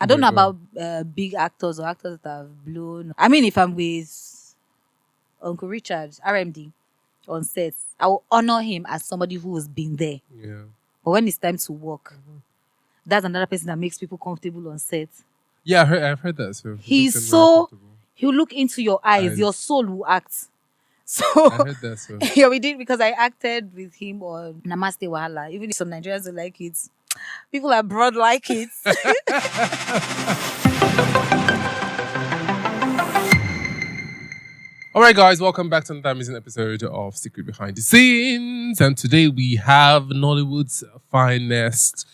I don't know about big actors or actors that have blown. I mean, if I'm with Uncle Richard, RMD, on set, I will honor him as somebody who has been there. Yeah. But when it's time to work, that's another person that makes people comfortable on set. Yeah, I've heard that. So he'll look into your eyes, your soul will act. So I heard that. So yeah, we did, because I acted with him on Namaste Wahala. Even if some Nigerians don't like it, people abroad like it. all right, guys, welcome back to another amazing episode of Secret Behind the Scenes. And today we have Nollywood's finest.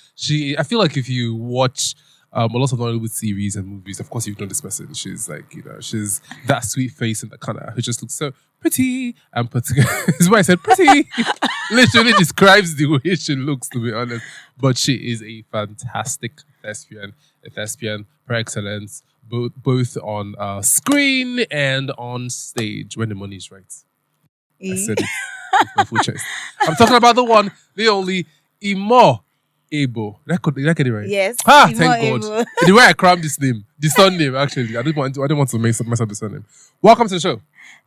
I feel like if you watch a lot of Nollywood series and movies, of course you've known this person. She's like, she's that sweet face in the corner who just looks so pretty and put together. This is why I said pretty. Literally describes the way she looks, to be honest. But she is a fantastic thespian, per excellence, both on screen and on stage when the money is right. I said it with my full chest. I'm talking about the one, the only Imoh Eboh. Did I get it right? Yes. Thank God. The way I crammed this name, the surname actually. I didn't want to mess up the surname. Welcome to the show.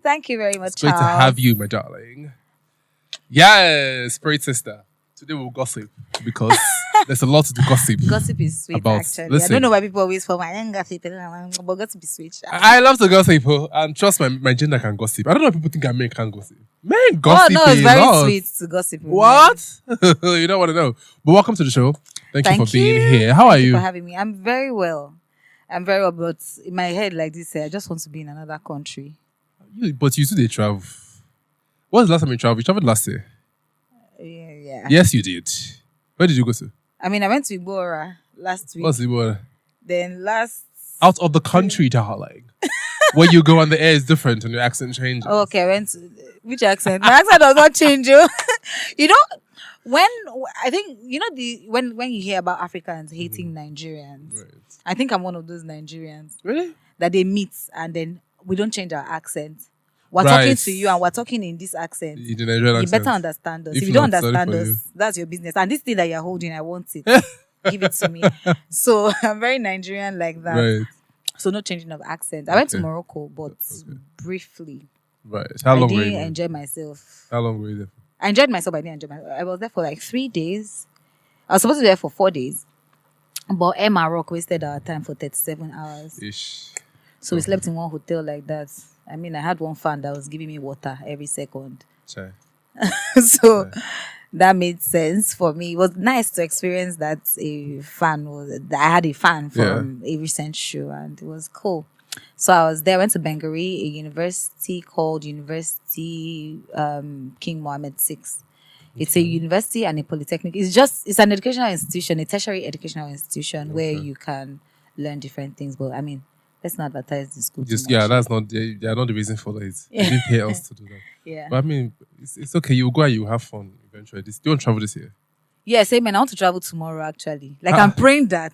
Thank you very much. It's great to have you, my darling. Yes, great sister. Today we'll gossip because there's a lot to gossip. Gossip is sweet, actually. Listen, I don't know why people always for my gossip, but gossip is sweet. I love to gossip, and trust my gender can gossip. I don't know why people think men can't gossip. Men gossip. Oh no, it's very sweet to gossip. What? You don't want to know. But welcome to the show. Thank you for being here. How are you? Thank you for having me. I'm very well. But in my head like this, I just want to be in another country. But you did travel. When was the last time you traveled? You traveled last year. Yeah. Yes, you did. Where did you go to? I mean, I went to Ibora last week. What's Ibora? Then out of the country, darling. Where you go on the air is different and your accent changes. Oh, okay, I went to which accent? My accent does not change. You know, when I think when you hear about Africans hating Nigerians, right. I think I'm one of those Nigerians. Really? That they meet and then we don't change our accent. We're talking to you and we're talking in this accent. You better understand us. If you don't understand us, that's your business. And this thing that you're holding, I want it. Give it to me. So I'm very Nigerian like that. Right. So no changing of accent. I went to Morocco, but briefly. Right. How long were you? I didn't enjoy myself. How long were you there? I enjoyed myself, but I didn't enjoy myself. I was there for like 3 days. I was supposed to be there for 4 days. But Air Maroc wasted our time for 37 hours. Ish. So we slept in one hotel like that. I mean, I had one fan that was giving me water every second. Sure. So that made sense for me. It was nice to experience that I had a fan from a recent show, and it was cool. So I was there. I went to Bengari, a university called University King Mohammed VI. It's a university and a polytechnic. It's an educational institution, a tertiary educational institution where you can learn different things. But I mean, let's not advertise the school. That's not. They are not the reason for it. They didn't pay us to do that. Yeah. But I mean, it's okay. You go and you have fun eventually. Do you want to travel this year? Yes, amen. I want to travel tomorrow. Actually, I'm praying that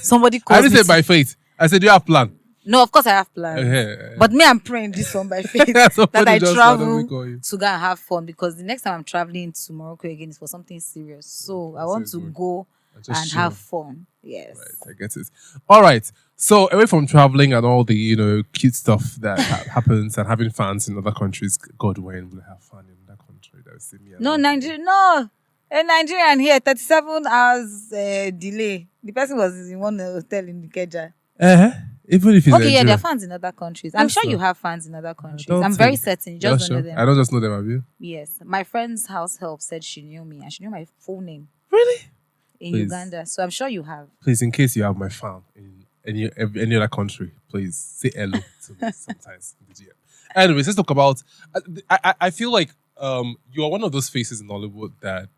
somebody calls. I didn't say by faith. I said, do you have plan? No, of course I have plans. But me, I'm praying this one by faith that I travel to go and have fun, because the next time I'm traveling to Morocco again is for something serious. So I want to go and have fun. Yes. Right, I get it. All right. So away from traveling and all the cute stuff that happens and having fans in other countries, God, when will I have fun in that country? That will see me. No, Nigeria. No. A Nigerian here, 37 hours delay. The person was in one hotel in Ikeja. Even if it's okay, there are fans in other countries. I'm sure you have fans in other countries. I'm very certain. You just don't know them. I don't just know them, have you? Yes. My friend's house help said she knew me and she knew my full name. Really? In Uganda. So I'm sure you have. Please, in case you have my fan in any other country, please say hello to me sometimes in the GM. Anyways, let's talk about. I feel like you are one of those faces in Nollywood that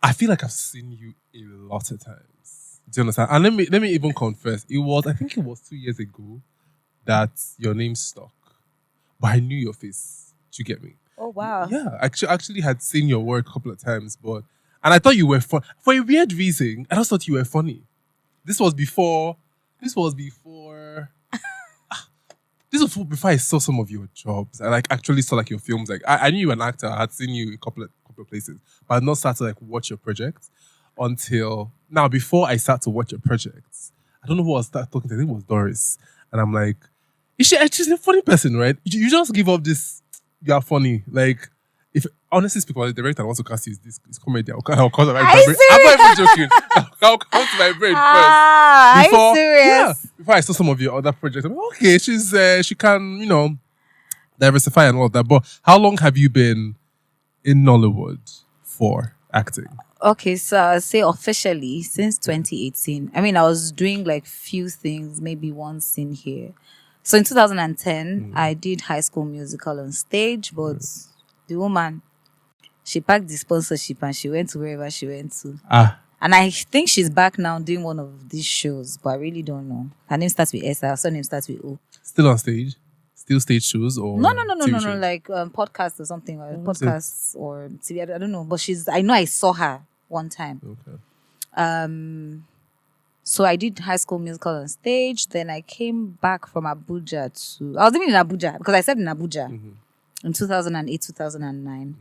I feel like I've seen you a lot of times. Do you understand? And let me even confess, I think it was 2 years ago that your name stuck. But I knew your face. Do you get me? Oh wow. Yeah. I actually had seen your work a couple of times, and I thought you were fun. For a weird reason, I just thought you were funny. This was before I saw some of your jobs. I actually saw your films. I knew you were an actor. I had seen you a couple of places, but I had not started to watch your projects until now. Before I start to watch your projects, I don't know who I was talking to. I think it was Doris. And I'm like, she's a funny person, right? You just give up this, you're funny. Like, if honestly speaking, the director wants to cast you is comedy. I'll call it my Are you brain. I'm not even joking. I'll come to my brain Ah, first. are you serious? Before I saw some of your other projects, I'm like, okay, she can, diversify and all that. But how long have you been in Nollywood for acting? Okay, so I'll say officially since 2018. I mean, I was doing like few things, maybe one scene here. So in 2010, I did High School Musical on stage, but the woman, she packed the sponsorship and she went to wherever she went to. And I think she's back now doing one of these shows, but I really don't know. Her name starts with S, her surname starts with O. Still on stage? Still stage shows or No, TV shows? like podcasts or something, or podcasts or TV. I don't know, but I know I saw her one time. Okay. So I did High School Musical on stage. Then I came back from Abuja I was living in Abuja because I served in Abuja in 2008, 2009.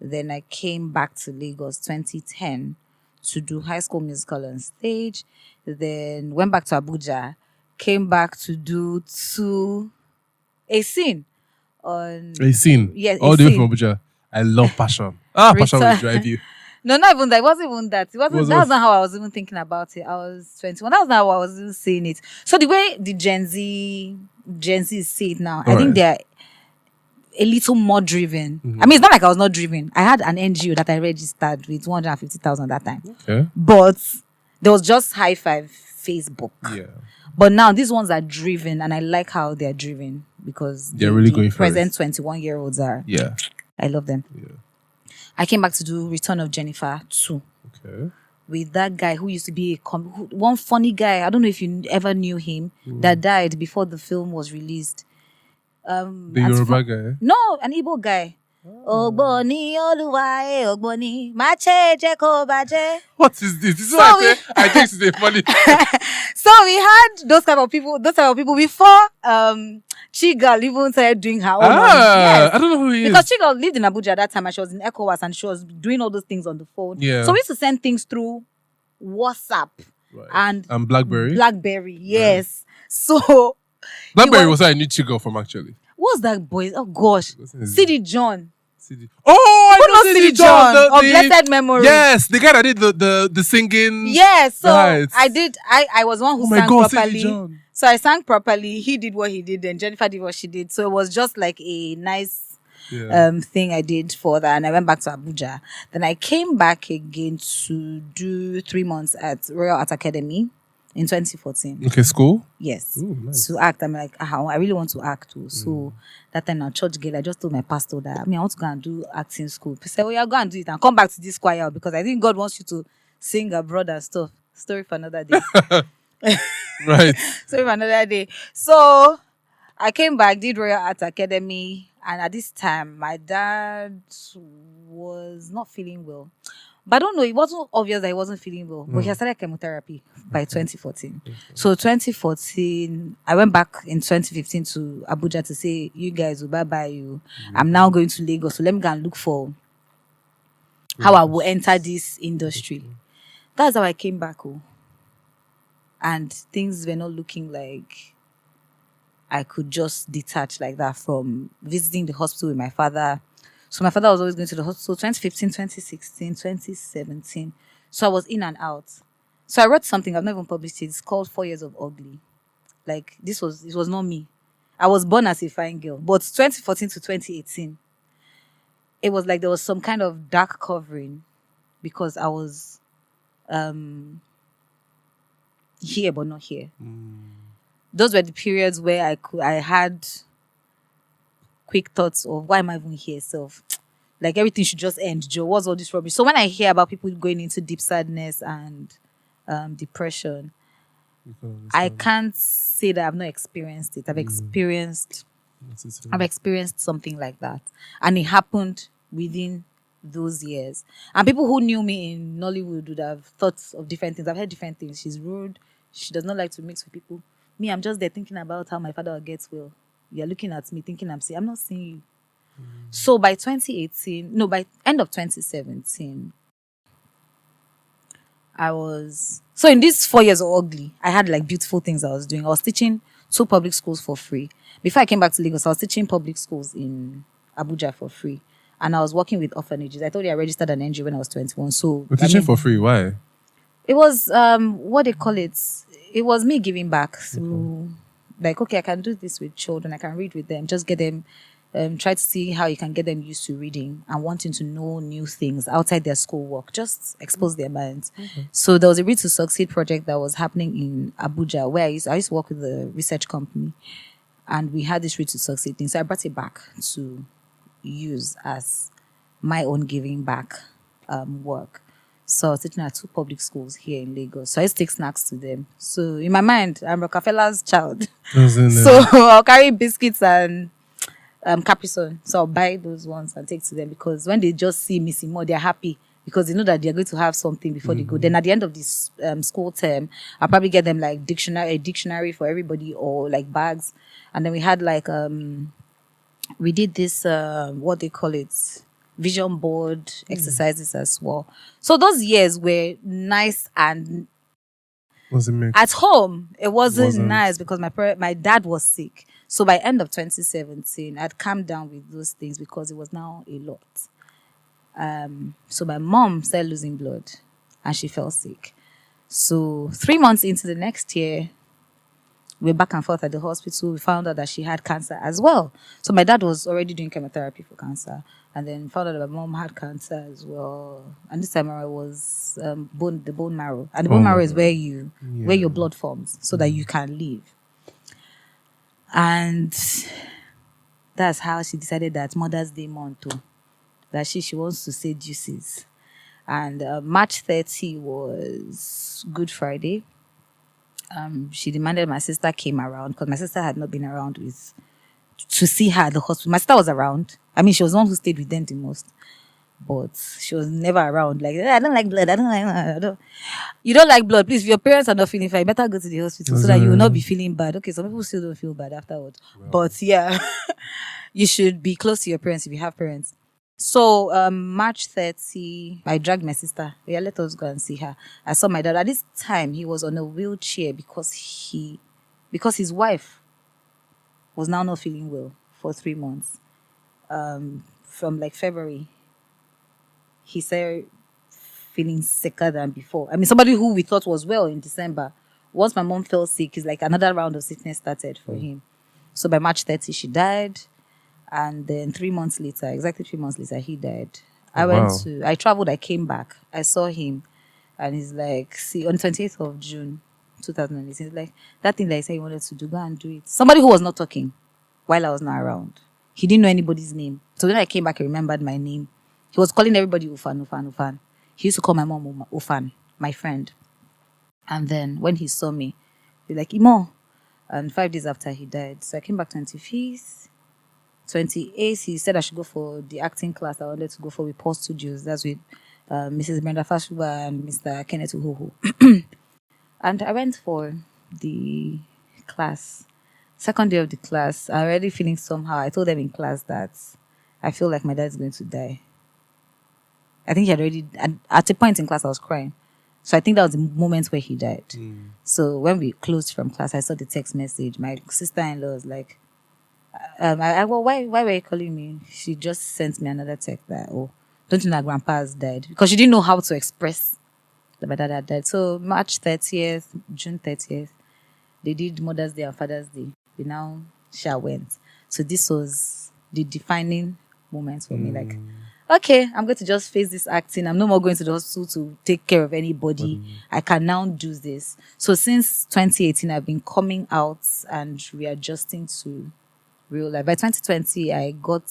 Then I came back to Lagos 2010 to do High School Musical on stage. Then went back to Abuja, came back to do a scene on A scene? Yeah, All a the way scene. from Abuja. I love passion. Passion will drive you. No, not even that. It wasn't even that. That was what? not how I was even thinking about it. I was 21. That was not how I was even seeing it. So the way the Gen Z see it now, I think they're a little more driven. I mean, it's not like I was not driven. I had an NGO that I registered with 250,000 that time. Okay. But there was just high five Facebook. Yeah. But now these ones are driven, and I like how they're driven because They're really going for present 21-year-olds are. Yeah. I love them. Yeah. I came back to do Return of Jennifer 2. Okay. With that guy who used to be one funny guy. I don't know if you ever knew him, that died before the film was released. The Yoruba guy? No, an Igbo guy. Ogboni Oluwaye Ogboni Mache Jeko Baje. What is this? This is what I think it's funny. So we had those type of people before Chigal even started doing her own. Yes. I don't know who he is. Because Chigal lived in Abuja at that time and she was in ECOWAS and she was doing all those things on the phone. Yeah. So we used to send things through WhatsApp and Blackberry. Blackberry, yes. So Blackberry was where I knew Chigo from actually. What's that boy? Oh gosh. CD John. Oh, I know CD John of blessed memory. Yes, the guy that did the singing. Yes, so I was one who sang properly. So I sang properly. He did what he did, and Jennifer did what she did. So it was just like a nice thing I did for that. And I went back to Abuja. Then I came back again to do 3 months at Royal Art Academy in 2014. Okay, school? Yes. Ooh, nice. To act. I'm like, I really want to act too. So that time now, church girl, I just told my pastor that, I want to go and do acting school. He said, go and do it and come back to this choir because I think God wants you to sing abroad and stuff. Story for another day. Right. Story for another day. So I came back, did Royal Art Academy. And at this time, my dad was not feeling well. But I don't know, it wasn't obvious that he wasn't feeling well. But he had started chemotherapy by 2014. Okay. So 2014, I went back in 2015 to Abuja to say, you guys will bye-bye you. I'm now going to Lagos. So let me go and look for how I will enter this industry. That's how I came back. And things were not looking like I could just detach like that from visiting the hospital with my father. So my father was always going to the hospital 2015, 2016, 2017. So I was in and out. So I wrote something, I've never published it. It's called 4 Years of Ugly. Like, it was not me. I was born as a fine girl. But 2014 to 2018, it was like there was some kind of dark covering because I was here but not here. Those were the periods where I had quick thoughts of why am I even here self? Like everything should just end. Joe, what's all this rubbish? So when I hear about people going into deep sadness and depression, I can't say that I've not experienced it. I've experienced something like that. And it happened within those years. And people who knew me in Nollywood would have thought of different things. I've heard different things. She's rude. She does not like to mix with people. Me, I'm just there thinking about how my father gets well. You're looking at me thinking I'm not seeing you. So by by end of 2017, I was so in these 4 years of ugly, I had like beautiful things I was doing. I was teaching 2 public schools for free. Before I came back to Lagos, I was teaching public schools in Abuja for free. And I was working with orphanages. I told you I registered an NGO when I was 21. So You're teaching for free. Why? it was what they call it. It was me giving back. So like, okay, I can do this with children. I can read with them. Just get them try to see how you can get them used to reading and wanting to know new things outside their schoolwork. Just expose their minds. So there was a Read to Succeed project that was happening in Abuja where I used to work with a research company, and we had this Read to Succeed thing. So I brought it back to use as my own giving back work. So I was teaching at 2 public schools here in Lagos. So I used to take snacks to them. So in my mind, I'm Rockefeller's child. So I'll carry biscuits and Capri Sun. So I'll buy those ones and take to them, because when they just see Miss Imoh, they're happy because they know that they're going to have something before they go. Then at the end of this school term, I'll probably get them like a dictionary for everybody, or like bags. And then we had like we did this what they call it, vision board exercises as well. So those years were nice, and at home it wasn't nice because my dad was sick. So by end of 2017, I'd calmed down with those things because it was now a lot. So my mom started losing blood and she fell sick. So 3 months into the next year, we're back and forth at the hospital. We found out that she had cancer as well. So my dad was already doing chemotherapy for cancer, and then found out that my mom had cancer as well. And this time I was the bone marrow. And the bone marrow is where your blood forms so that you can live. And that's how she decided that Mother's Day month, that she wants to say deuces. And March 30 was Good Friday. She demanded my sister came around, because my sister had not been around to see her at the hospital. My sister was around. I mean, she was the one who stayed with them the most, but she was never around. Like, I don't like blood. You don't like blood. Please, if your parents are not feeling fine, better go to the hospital so that you will not be feeling bad. Okay, some people still don't feel bad afterwards. Wow. But yeah, you should be close to your parents if you have parents. So March 30, I dragged my sister. Yeah, let us go and see her. I saw my dad. At this time, he was on a wheelchair because his wife was now not feeling well for 3 months. From like February, he started feeling sicker than before. I mean, somebody who we thought was well in December. Once my mom fell sick, it's like another round of sickness started for him. So by March 30, she died. And then 3 months later, exactly 3 months later, he died. I traveled, I came back. I saw him. And he's like, see, on 28th of June, 2018, he's like, that thing that he said he wanted to do, go and do it. Somebody who was not talking while I was not around. He didn't know anybody's name. So when I came back, he remembered my name. He was calling everybody Ufan, Ufan, Ufan. He used to call my mom Ufan, my friend. And then when he saw me, he's like, Imoh. And 5 days after he died. So I came back 25th. 28th, he said I should go for the acting class I wanted to go for with Paul Studios. That's with Mrs. Brenda Fashuba and Mr. Kenneth Uhoho. And I went for the class. Second day of the class, I already feeling somehow. I told them in class that I feel like my dad is going to die. I think he had already, at a point in class, I was crying. So I think that was the moment where he died. So when we closed from class, I saw the text message. My sister-in-law was like, why were you calling me? She just sent me another text that, don't you know grandpa has died? Because she didn't know how to express that my dad had died. So March 30th, June 30th, they did Mother's Day and Father's Day. We now went. So this was the defining moment for me. Like, okay, I'm going to just face this acting. I'm no more going to the hospital to take care of anybody. I can now do this. So since 2018, I've been coming out and readjusting to real life. By 2020, I got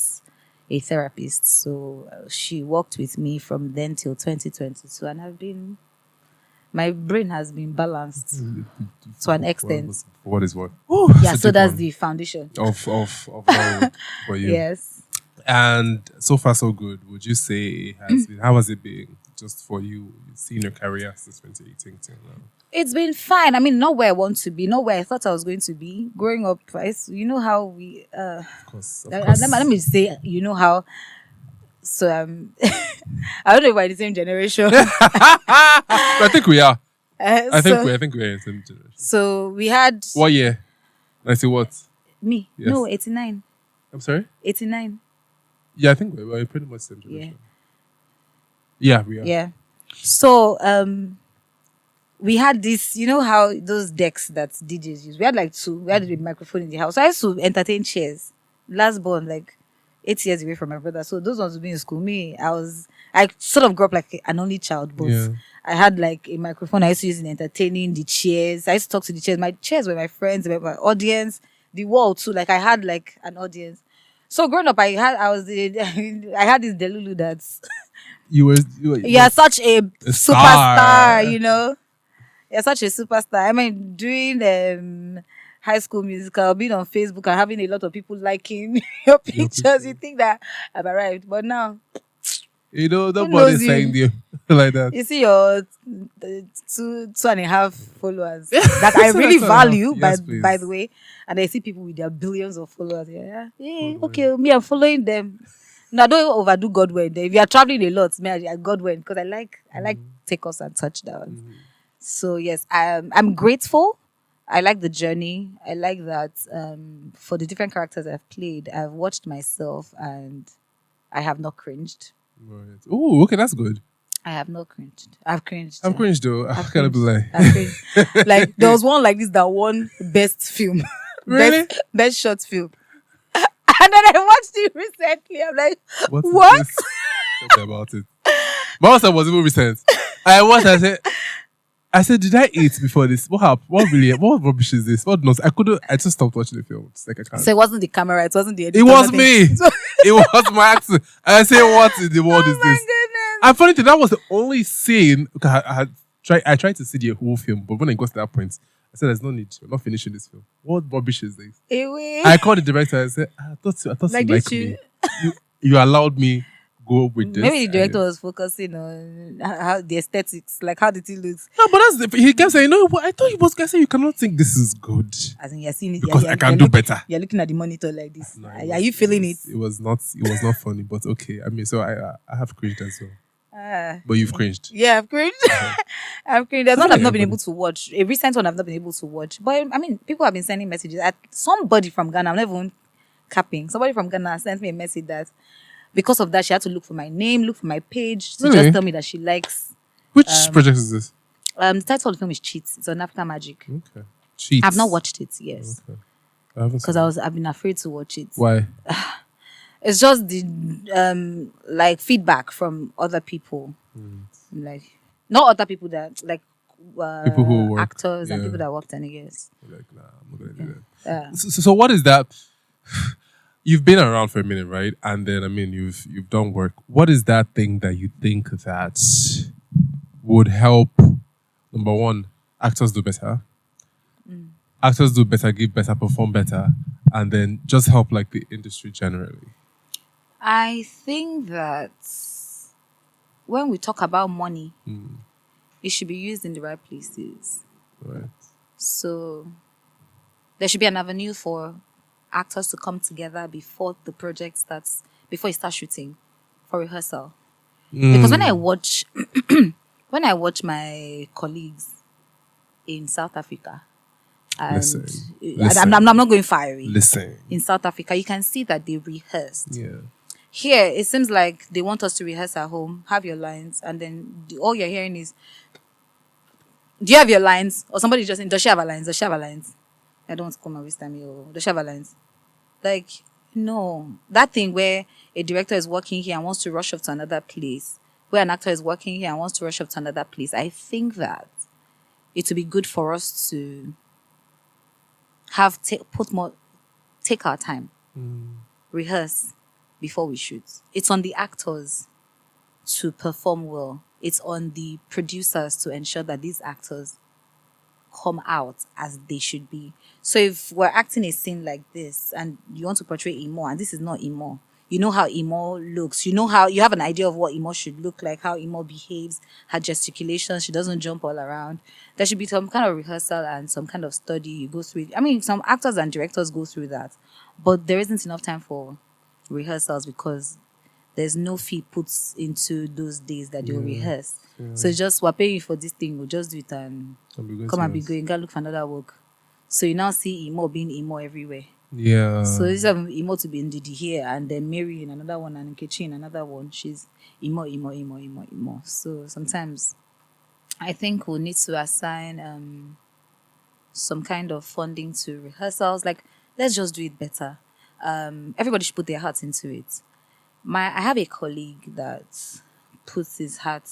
a therapist. So she worked with me from then till 2022. And my brain has been balanced to an extent. What is what? Yeah, so that's the foundation. Of for you. Yes. And so far, so good. Would you say it has been? How has it been just for you, seeing your career since 2018 till now? It's been fine. I mean, not where I want to be, not where I thought I was going to be. Growing up, you know how we... Of course. Let me say, you know how So I don't know if we're the same generation. I think we are. So I think we are in the same generation. so we had What year? I say what? me. Yes. No, 89. I'm sorry? 89. Yeah, I think we're pretty much the same Yeah. generation. Yeah, we are. Yeah. So we had this, you know how those decks that DJs use. We had like two. We had a microphone in the house. So I used to entertain chairs. Last born, like 8 years away from my brother. So those ones would be in school. Me, I sort of grew up like an only child, but Yeah. I had like a microphone I used to use in entertaining the chairs. I used to talk to the chairs. My chairs were my friends, they were my audience. The wall too. Like I had like an audience. So growing up, I had this delulu that's You were you're such a star. superstar, you know. You're such a superstar. I mean, doing High School Musical, being on Facebook and having a lot of people liking your pictures, you think that I've arrived. But now, You know, knows nobody's you? saying you like that. you see your 2.5 followers that I really Two and a half. value, Yes, by please. the way. And I see people with their billions of followers. Yeah, Oh, okay, me, I'm following them. No, I don't overdo Godwin. If you are traveling a lot, me, I Godwin because I like takeoffs and touchdowns. So yes, I'm grateful. I like the journey. I like that for the different characters I've played, I've watched myself and I have not cringed. Right. Oh, okay, that's good. I have not cringed. I've cringed. I'm yeah. cringed though. I I've can't be cringed. like. I've cringed. Like there was one like this that won best film, Really? best short film, and then I watched it recently. I'm like, What? is what? this? Tell me about it. My husband was even recent. I watched. I said, did I eat before this? What happened? What rubbish is this? What nonsense? I just stopped watching the film. It's like I can't. So it wasn't the camera. It wasn't the editor. It was nothing. me. It was my accent. And I say, what in the world Oh is my this? goodness. And funny thing, that was the only scene. Okay, I tried to see the whole film, but when I got to that point, I said, "There's no need. We're not finishing this film. What rubbish is this?" Anyway. I called the director. I said, "I thought Like, you did like you- me. You allowed me go with this." Maybe the director And- was focusing on how the aesthetics, like how the thing looks. No, but he kept saying, "No, but I thought he was going to say you cannot think this is good As in, you're seeing it because I can do better." You're looking at the monitor like this. No, Are you feeling it? It was not. It was not funny, but okay. I mean, so I have cringed as well. Ah. But you've cringed. Yeah, I've cringed. I've cringed. There's one Something I've not been happened. able to watch. A recent one I've not been able to watch. But I mean, people have been sending messages. Somebody from Ghana, I'm not even capping. Somebody from Ghana sent me a message that because of that, she had to look for my name, look for my page to Really? just tell me that she likes. Which project is this? The title of the film is Cheats. It's on African Magic. Okay. Cheats. I've not watched it, yes, Okay. I haven't seen because it. I've been afraid to watch it. Why? It's just the like feedback from other people, like not other people that like People who work, actors and yeah. people that worked on it. Yes. Like, nah, I'm not gonna do Yeah. that. So what is that? You've been around for a minute, right? And then I mean, you've done work. What is that thing that you think that would help? Number one, actors do better. Actors do better, give better, perform better, and then just help like the industry generally. I think that when we talk about money, it should be used in the right places. Right. So there should be an avenue for actors to come together before the project starts, before you start shooting, for rehearsal. Because when I watch my colleagues in South Africa, and Listen. I'm not going far away. Listen. In South Africa, you can see that they rehearsed. Yeah. Here, it seems like they want us to rehearse at home, have your lines, and then all you're hearing is, do you have your lines? Or somebody just saying, does she have her lines? Does she have her lines? I don't want to come and waste time here. Does she have her lines? Like, no. That thing where a director is working here and wants to rush off to another place, where an actor is working here and wants to rush off to another place, I think that it would be good for us to take our time, rehearse before we shoot. It's on the actors to perform well. It's on the producers to ensure that these actors come out as they should be. So if we're acting a scene like this and you want to portray Imoh, and this is not Imoh, you know how Imoh looks, you know how you have an idea of what Imoh should look like, how Imoh behaves, her gesticulations, she doesn't jump all around. There should be some kind of rehearsal and some kind of study you go through. I mean, some actors and directors go through that, but there isn't enough time for rehearsals because there's no fee put into those days that they'll Yeah. rehearse. Yeah. So it's just, we're paying you for this thing, we'll just do it and I'll be good come to and be us. going. Gotta look for another work. So you now see Imoh being Imoh everywhere. Yeah. So instead of Imoh to be in Didi here and then Mary in another one and Nkechi in another one, she's Imoh. So sometimes I think we'll need to assign some kind of funding to rehearsals. Like, let's just do it better. Everybody should put their hearts into it. I have a colleague that puts his heart.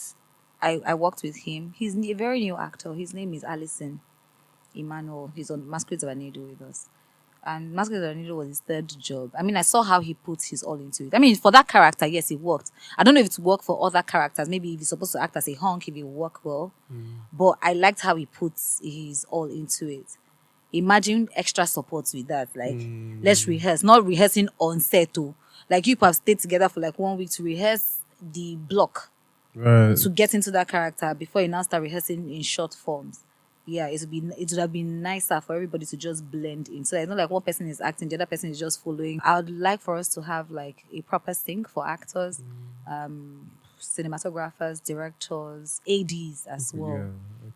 I worked with him. He's a very new actor. His name is Allison Emmanuel. He's on Masquerades of Anido with us. And Masquerades of Anido was his third job. I mean, I saw how he put his all into it. I mean, for that character, yes, it worked. I don't know if it worked for other characters. Maybe if he's supposed to act as a hunk, if it work well. But I liked how he puts his all into it. Imagine extra support with that. Like, let's rehearse. Not rehearsing on set, too. Like, you have stayed together for like 1 week to rehearse the block Right. to get into that character before you now start rehearsing in short forms. Yeah, it would have been nicer for everybody to just blend in. So it's not like one person is acting, the other person is just following. I would like for us to have like a proper sync for actors, cinematographers, directors, ADs as well.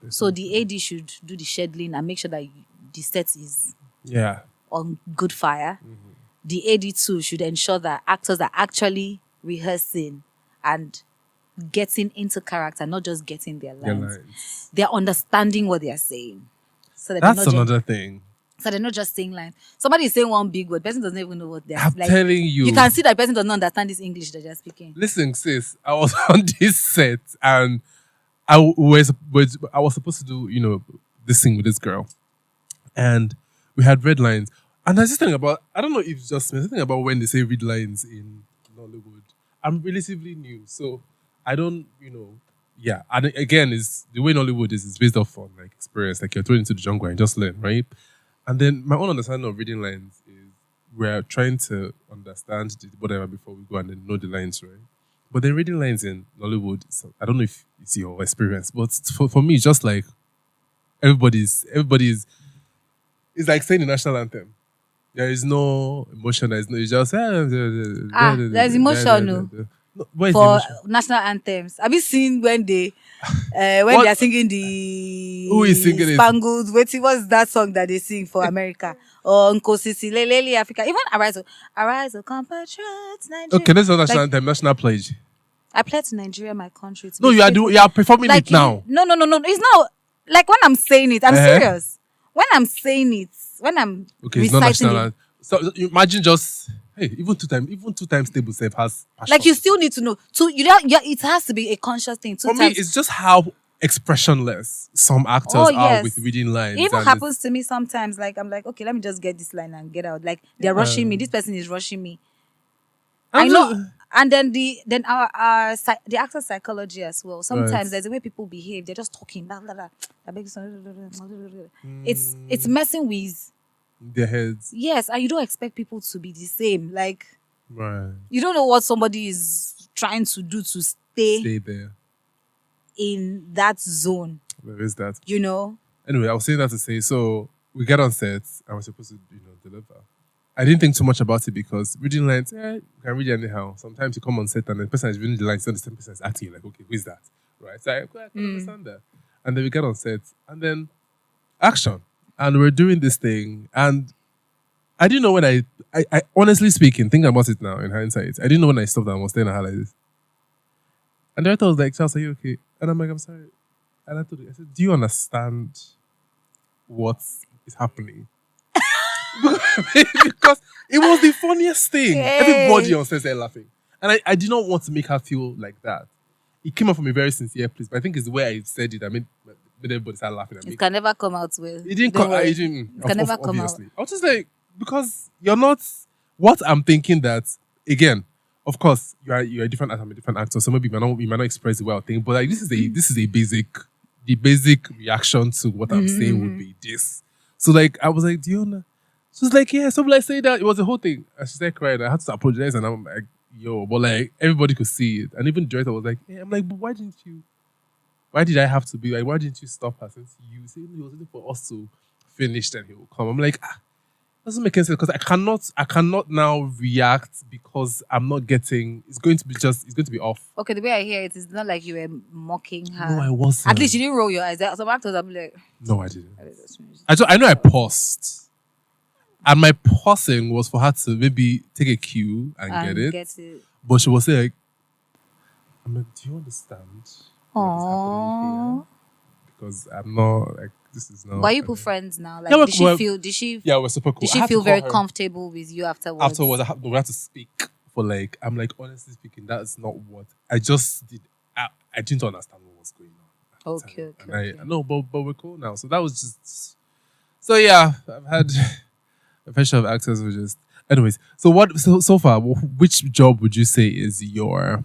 Yeah. So the AD should do the scheduling and make sure that the set is Yeah. on good fire. The AD too should ensure that actors are actually rehearsing and getting into character, not just getting their Your lines. lines. They're understanding what they are saying. So that That's they're not another thing. so they're not just saying lines. Somebody is saying one big word, person doesn't even know what they're I'm like. telling you. You can see that person does not understand this English that they're speaking. Listen, sis, I was on this set and I was supposed to do, this thing with this girl. And we had red lines. And there's this thing about, I don't know if it's just me, there's this thing about when they say red lines in Nollywood. I'm relatively new, so I don't, yeah. And again, is the way Nollywood is based off on like experience. Like, you're thrown into the jungle and just learn, right? And then my own understanding of reading lines is we're trying to understand whatever before we go and then know the lines, right? But then reading lines in Nollywood, so I don't know if it's your experience, but for me, it's just like everybody's it's like saying the national anthem. There is no emotion. It's just There's emotion, no. Where is the For emotion? national anthems. Have you seen when they What- they are singing the Who is singing it? Spangled? What's that song that they sing for America? Or Nkosisi Lele Africa. Even Arise, O compatriots, Nigeria. Okay, let's not national Like, anthem, national pledge. I pledge to Nigeria, my country. To No, be you are faithful. you are performing Like, it now. No. It's not like when I'm saying it. I'm Uh-huh. serious. When I'm saying it, when I'm Okay, it's not reciting national. it, So you imagine just even two times table self has passion. like, you still need to know. It has to be a conscious thing. Two For me, times. it's just how expressionless some actors Oh, are yes. with reading lines. It even and happens to me sometimes. Like, I'm like, okay, let me just get this line and get out. Like, they're rushing me. This person is rushing me. I know. And then the actor's psychology as well. Sometimes Right. there's a way people behave. They're just talking. Blah, blah, blah. It's messing with. their heads. Yes, and you don't expect people to be the same. Like, Right. you don't know what somebody is trying to do to Stay there. in that zone. Where is that? You know? Anyway, I was saying that to say, so we get on set and we're supposed to, deliver. I didn't think too much about it because reading lines, you can read it anyhow. Sometimes you come on set and the person is reading the lines, so the same person is acting, you're like, okay, who is that? Right? So I can understand that. And then we get on set and then action. And we're doing this thing. And I didn't know when I honestly speaking, thinking about it now in hindsight, I didn't know when I stopped and was staying at her like this. And the director was like, Charles, are you okay? And I'm like, I'm sorry. And I told her, I said, do you understand what is happening? Because it was the funniest thing. Hey. Everybody on set started laughing. And I did not want to make her feel like that. It came out from a very sincere place, but I think it's the way I said it. I made everybody start laughing at me. It can never come out well. It didn't Don't come. worry. It didn't. It can never come out. Obviously, I was just like, because you're not. What I'm thinking that again, of course, you're a different actor. I'm a different actor, so maybe you might not express the way I think. But like, this is a the basic reaction to what I'm saying would be this. So like, I was like, Diona. She was like, yeah. So like, say that it was a whole thing. And she started crying. I had to apologize, and I'm like, yo, but like everybody could see it, and even the director was like, yeah. I'm like, but why didn't you? Why did I have to be like, why didn't you stop her since you said he was waiting for us to finish then he will come? I'm like, Doesn't make any sense because I cannot now react because I'm not getting. It's going to be off. Okay, the way I hear it is not like you were mocking her. No, I wasn't. At least you didn't roll your eyes. Some actors are like, No, I didn't. I know I paused, and my pausing was for her to maybe take a cue and get it. But she was saying, like, I'm like, do you understand what is happening here? Because I'm not like this is not. But are you people friends now? Like, Yeah, did she? Yeah, we're super cool. Did she feel very comfortable with you afterwards? Afterwards, we had to speak for like. I'm like, honestly speaking, that's not what I just did. I didn't understand what was going on. Okay. I know, but we're cool now. So that was just. So yeah, I've had a bunch of actors who just. Anyways, so far, which job would you say is your?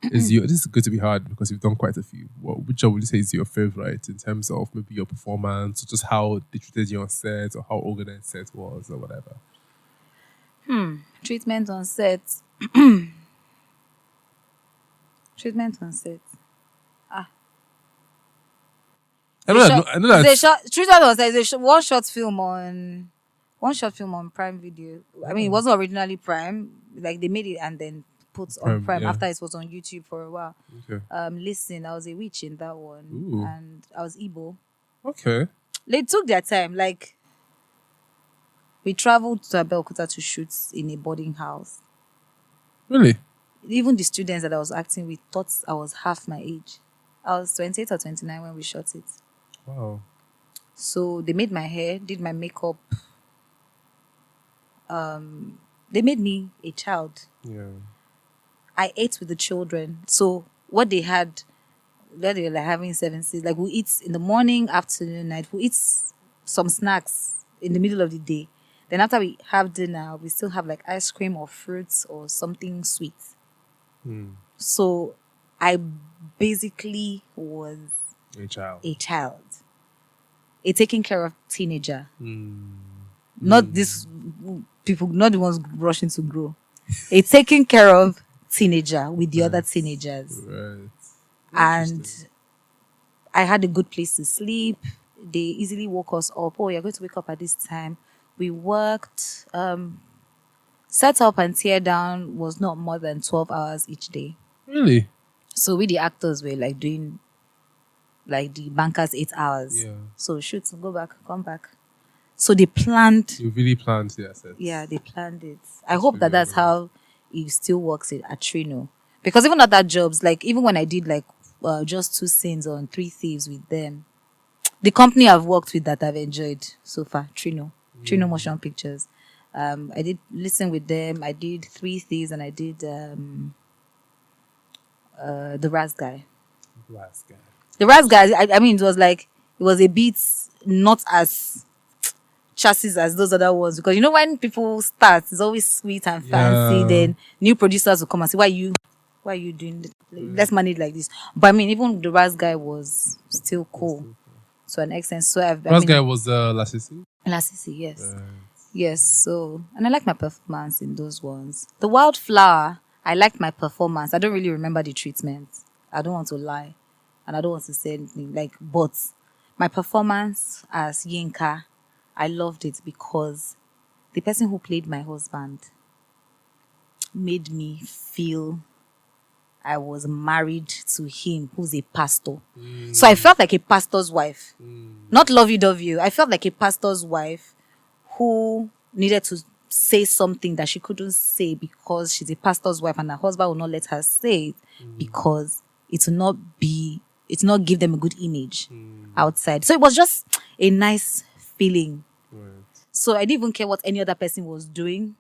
This is going to be hard because you've done quite a few. Which job would you say is your favorite in terms of maybe your performance, or just how they treated you on set, or how organized set was, or whatever? Treatment on set. Treatment on set. I know that. Treatment on set is one short film on Prime Video. I mean, it wasn't originally Prime. Like they made it and then put on Prime after it was on YouTube for a while. Okay. Listen, I was a witch in that one. Ooh. And I was Eboh. Okay. They took their time. Like, we traveled to Abeokuta to shoot in a boarding house. Really? Even the students that I was acting with thought I was half my age. I was 28 or 29 when we shot it. Wow. So they made my hair, did my makeup. They made me a child. Yeah. I ate with the children. So what they had, where they were like having 7 seats, like we eat in the morning, afternoon, night. We eat some snacks in the middle of the day. Then after we have dinner, we still have like ice cream or fruits or something sweet. So I basically was a child. A taking care of teenager. Not this people, not the ones rushing to grow. A taking care of teenager with the other teenagers. Right. And I had a good place to sleep. They easily woke us up. Oh, you're going to wake up at this time. We worked. Set up and tear down was not more than 12 hours each day. Really? So we the actors were like doing like the bankers 8 hours. Yeah. So shoot, go back, come back. So they planned. You really planned the assets. Yeah, they planned it. I hope that's how it still works at Trino. Because even at that jobs, like even when I did like just 2 scenes on 3 thieves with them, the company I've worked with that I've enjoyed so far, Trino Motion Pictures. I did listen with them. I did 3 thieves and I did the Raz Guy. The Raz Guy. I mean, it was a bit not as chassis as those other ones, because you know when people start, it's always sweet and fancy. Yeah. Then new producers will come and say, why are you doing this? Let's manage like this. But I mean, even the Raz Guy was still cool to an extent. So Raz Guy was Lasisi? Lasisi, yes. Yes, so, and I like my performance in those ones. The Wildflower, I liked my performance. I don't really remember the treatment. I don't want to lie. And I don't want to say anything. But my performance as Yinka, I loved it because the person who played my husband made me feel I was married to him, who's a pastor. So I felt like a pastor's wife. Not lovey-dovey. I felt like a pastor's wife who needed to say something that she couldn't say because she's a pastor's wife and her husband will not let her say it because it will not give them a good image outside. So it was just a nice feeling. Right. So I didn't even care what any other person was doing.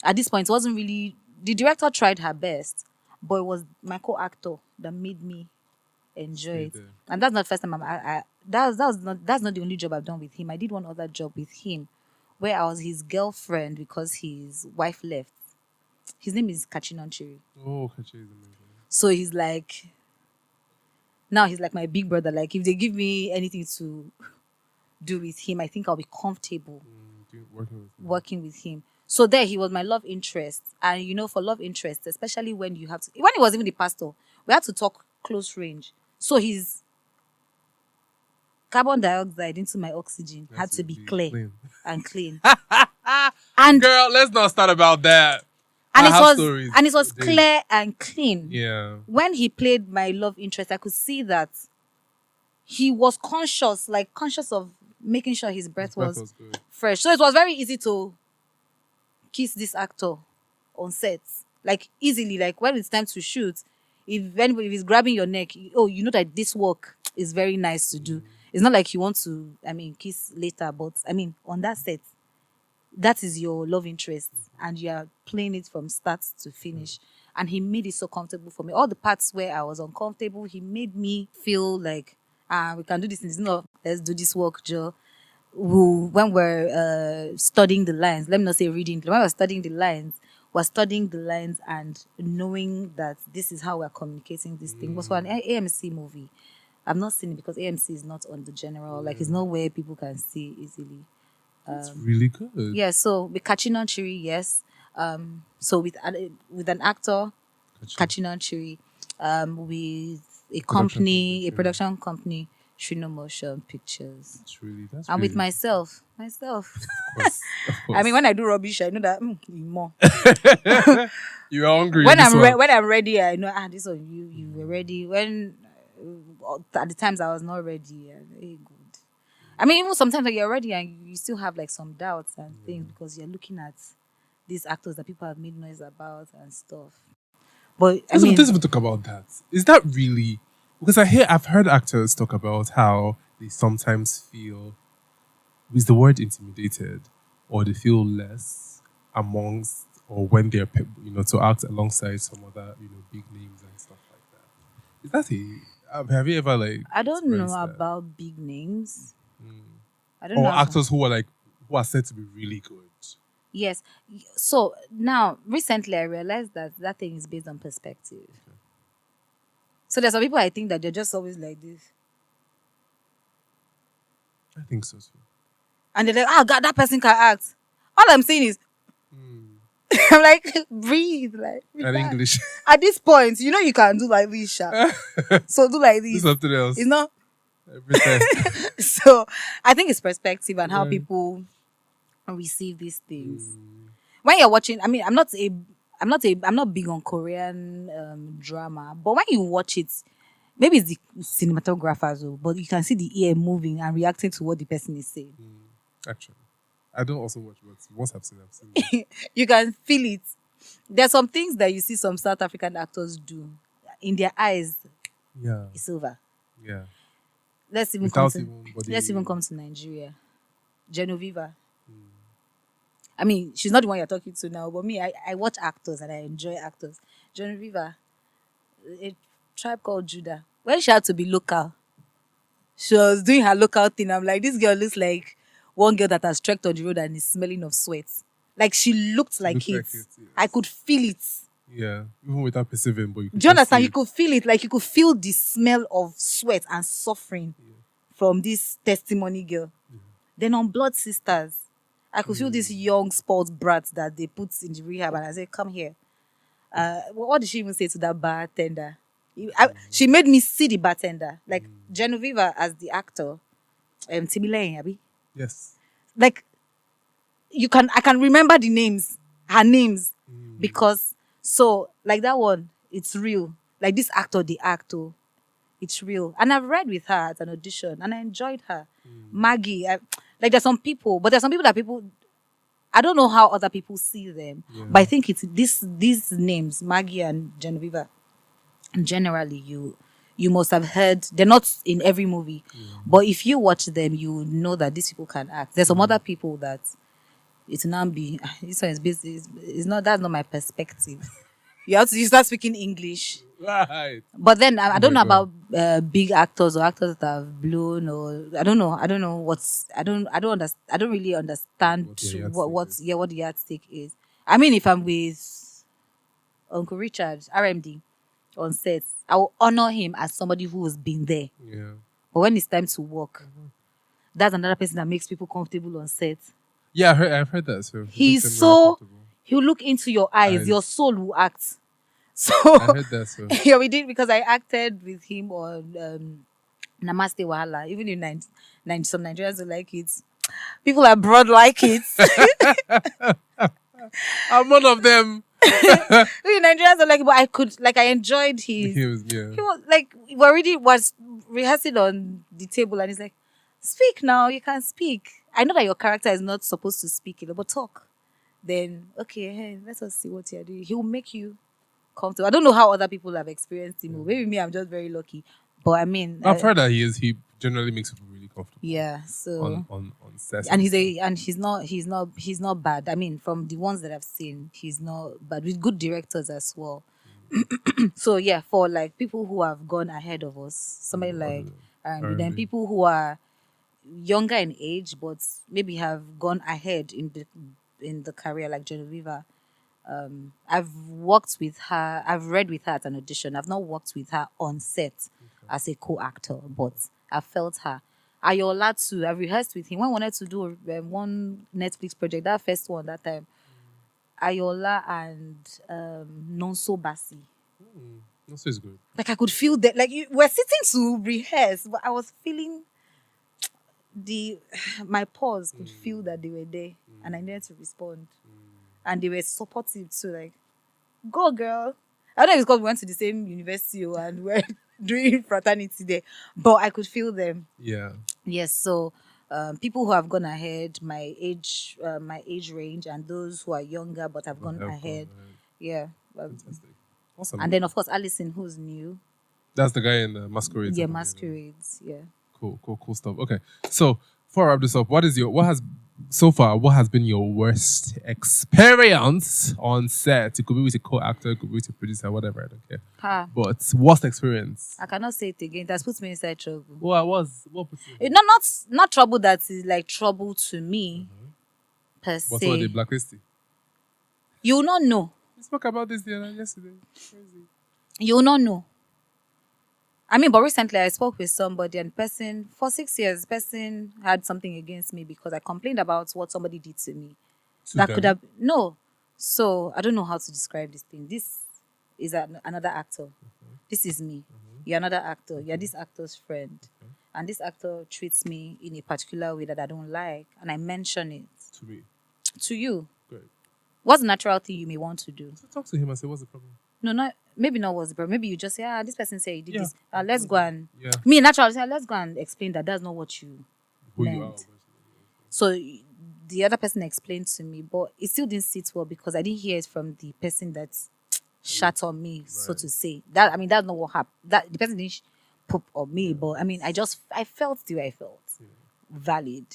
At this point, it wasn't really... The director tried her best, but it was my co-actor that made me enjoy it. And that's not the first time that's not the only job I've done with him. I did one other job with him where I was his girlfriend because his wife left. His name is Kachinonchiri. Oh, Kachi is amazing. So he's like my big brother. Like if they give me anything to do with him, I think I'll be comfortable working with him. So there he was my love interest. And for love interest, especially when he was even the pastor, we had to talk close range. So his carbon dioxide into my oxygen had to be clear. and clean. And Girl, let's not start about that. and I it have was stories and it was for days. clear and clean. Yeah. When he played my love interest, I could see that he was conscious of making sure his breath Breath was good. fresh. So it was very easy to kiss this actor on set. Like easily, like when it's time to shoot, if he's grabbing your neck, you know that this work is very nice to do. It's not like you want to, kiss later, but on that set, that is your love interest, and you are playing it from start to finish. And he made it so comfortable for me. All the parts where I was uncomfortable, he made me feel like, we can do this. It's not, let's do this work, Joe. When we're studying the lines, let me not say reading, when we're studying the lines, and knowing that this is how we're communicating this thing. Was for an AMC movie. I've not seen it because AMC is not on the general, like it's not where people can see easily. It's really good. Yeah, so with Kachinon Chiri, yes. So with an actor, Kachinon Chiri, with a company, a production company, Shrino Motion Pictures. That's and really with myself. Of course. When I do rubbish, I know that more. You're hungry. When I'm ready, I know this one you were ready. When at the times I was not ready, good. Even sometimes when you're ready and you still have like some doubts and things because you're looking at these actors that people have made noise about and stuff. But let's even talk about that. Is that really? Because I've heard actors talk about how they sometimes feel, is the word intimidated, or they feel less amongst, or when they're to act alongside some other big names and stuff like that. Is that have you ever I don't know that? About big names. I don't or know. Actors who are said to be really good. Yes. So now, recently, I realized that thing is based on perspective. Okay. So there's some people I think that they're just always like this. I think so too. And they're like, oh God, that person can act. All I'm saying is, I'm like, breathe. Like, in English. At this point, you can do like this, so do like this. Do something else. It's not. Every time. So I think it's perspective and how people receive these things. When you're watching, I'm not big on Korean drama, but when you watch it, maybe it's the cinematographers, but you can see the ear moving and reacting to what the person is saying. Actually, I don't also watch, but once I've seen it. You can feel it. There's some things that you see some South African actors do in their eyes. Yeah, it's over. Yeah. Let's even come to Nigeria. Genoveva. She's not the one you're talking to now, but me, I watch actors and I enjoy actors. Genoveva, a Tribe Called Judah. When she had to be local, she was doing her local thing. I'm like, this girl looks like one girl that has trekked on the road and is smelling of sweat. Like she looked like it. Yes. I could feel it. Yeah, even without perceiving, but do you understand? You could feel it, like you could feel the smell of sweat and suffering from this testimony girl. Then on Blood Sisters, I could feel this young sports brat that they put in the rehab, and I said, "Come here." What did she even say to that bartender? She made me see the bartender, like Genoveva as the actor, Timileyin, Abi. Yes. Like I can remember the names, her names, because. So, like that one, it's real. Like this actor, the actor, it's real. And I've read with her at an audition, and I enjoyed her. Maggie, there's some people, but there's some people that I don't know how other people see them, but I think it's these names, Maggie and Genoveva. And generally, you must have heard. They're not in every movie, but if you watch them, you know that these people can act. There's some other people that. It's not be this one is busy. It's not, that's not my perspective. You start speaking English. Right. But then I don't know about big actors or actors that have blown, or I don't know I don't really understand what the yardstick is. If I'm with Uncle Richard, RMD, on set, I will honor him as somebody who has been there. Yeah. But when it's time to work, that's another person that makes people comfortable on set. Yeah, I've heard that. So he'll look into your eyes. Your soul will act. So I heard that. So yeah, we did, because I acted with him on Namaste Wahala. Even in some Nigerians don't like it. people abroad like it. I'm one of them. We Nigerians are like, but I enjoyed his. Yeah. He was like, we already was rehearsing on the table, and he's like, "Speak now, you can speak. I know that your character is not supposed to speak, but talk. Then okay, hey, let us see what you're doing. He will make you comfortable. I don't know how other people have experienced him. Maybe me, I'm just very lucky. But I mean, I've heard that he generally makes people really comfortable. yeah. So on set. and he's not bad. I mean, from the ones that I've seen, he's not bad with good directors as well. So yeah, for like people who have gone ahead of us, somebody like R&B, then people who are younger in age but maybe have gone ahead in the career, like Genevieve. I've worked with her. I've read with her at an audition. I've not worked with her on set as a co-actor, but I felt her. Ayola too. I've rehearsed with him when I wanted to do one Netflix project. That first one that time. Ayola and Nonso Basi. Nonso is good. Like I could feel that. Like we're sitting to rehearse, but I was feeling my pause could feel that they were there, and I needed to respond. And they were supportive too, like, go girl. I don't know if it's because we went to the same university and we're doing fraternity there, but I could feel them. Yeah. Yes, so people who have gone ahead, my age range, and those who are younger but have gone ahead. Yeah. Fantastic. Awesome. And then of course Allison, who's new. That's the guy in the Masquerades. Yeah, Masquerades. Yeah. Cool stuff. Okay. So before I wrap this up, what has been your worst experience on set? It could be with a co-actor, it could be with a producer, whatever, I don't care. But worst experience? I cannot say it again. That puts me inside trouble. What puts you? Not trouble that is like trouble to me per se. What's all the blacklisting? You will not know. We spoke about this yesterday. Crazy. You will not know. I mean, but recently I spoke with somebody, and for 6 years, person had something against me because I complained about what somebody did to me. Could have no. So I don't know how to describe this thing. This is another actor. This is me. You're another actor. You're this actor's friend, and this actor treats me in a particular way that I don't like, and I mention it to me, to you. Great. What's the natural thing you may want to do? So talk to him and say, what's the problem? No, maybe not what's the problem. Maybe you just say, this person said you did this. Let's go and... Yeah. Me, naturally, say, let's go and explain that that's not what you meant. You are. So the other person explained to me, but it still didn't sit well because I didn't hear it from the person that shut on me, so to say. That's not what happened. The person didn't poop on me, but I mean, I felt the way I felt. Valid.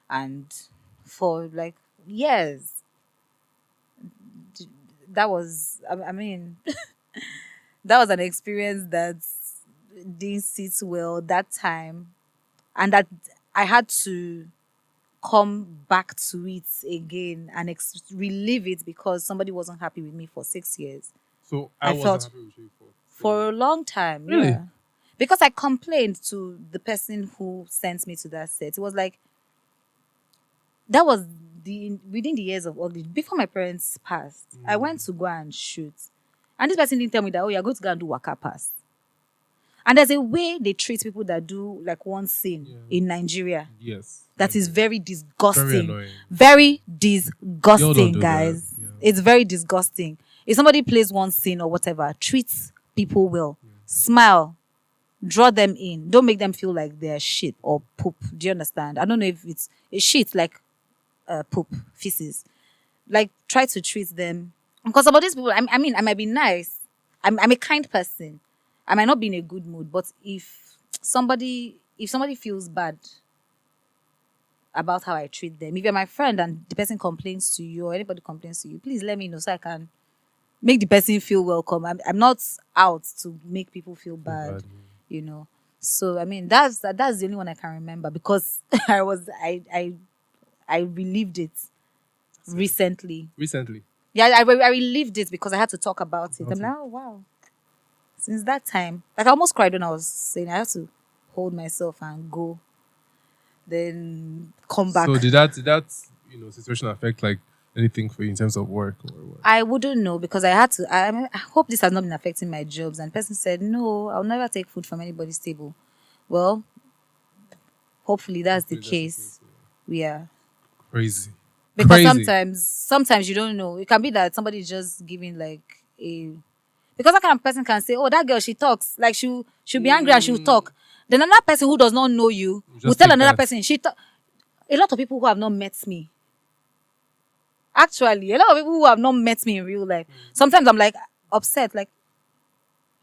And for like years, that was, I mean, that was an experience that didn't sit well that time. And that I had to come back to it again and relive it because somebody wasn't happy with me for 6 years. So I wasn't happy with you for a long time. Really? Yeah. Because I complained to the person who sent me to that set. It was like, that was within the years of ugly. Before my parents passed, I went to go and shoot. And this person didn't tell me that, you're going to go and do waka pass. And there's a way they treat people that do like one scene in Nigeria. Yes. That is very disgusting. Very annoying. Very disgusting, guys. Yeah. It's very disgusting. If somebody plays one scene or whatever, treat people well. Smile. Draw them in. Don't make them feel like they're shit or poop. Do you understand? I don't know if it's shit like poop, feces. Like, try to treat them. Because some of these people, I mean, I might be nice. I'm a kind person. I might not be in a good mood. But if somebody feels bad about how I treat them, if you're my friend and the person complains to you or anybody complains to you, please let me know so I can make the person feel welcome. I'm not out to make people feel bad, you know. So I mean, that's the only one I can remember because I relived it recently. Yeah, I relived it because I had to talk about it. I'm like, oh wow. Since that time, like I almost cried when I was saying I had to hold myself and go, then come back. So did that situation affect like anything for you in terms of work or what? I wouldn't know because I had to. I hope this has not been affecting my jobs. And the person said, no, I'll never take food from anybody's table. Well, hopefully that's the case Yeah. Crazy. Because Crazy. sometimes you don't know. It can be that somebody is just giving like a, because that kind of person can say, "Oh, that girl, she talks like she'll be angry and she'll talk." Then another person who does not know you You will just tell take another that. person she talk. A lot of people who have not met me, actually, a lot of people who have not met me in real life. Sometimes I'm like upset. Like,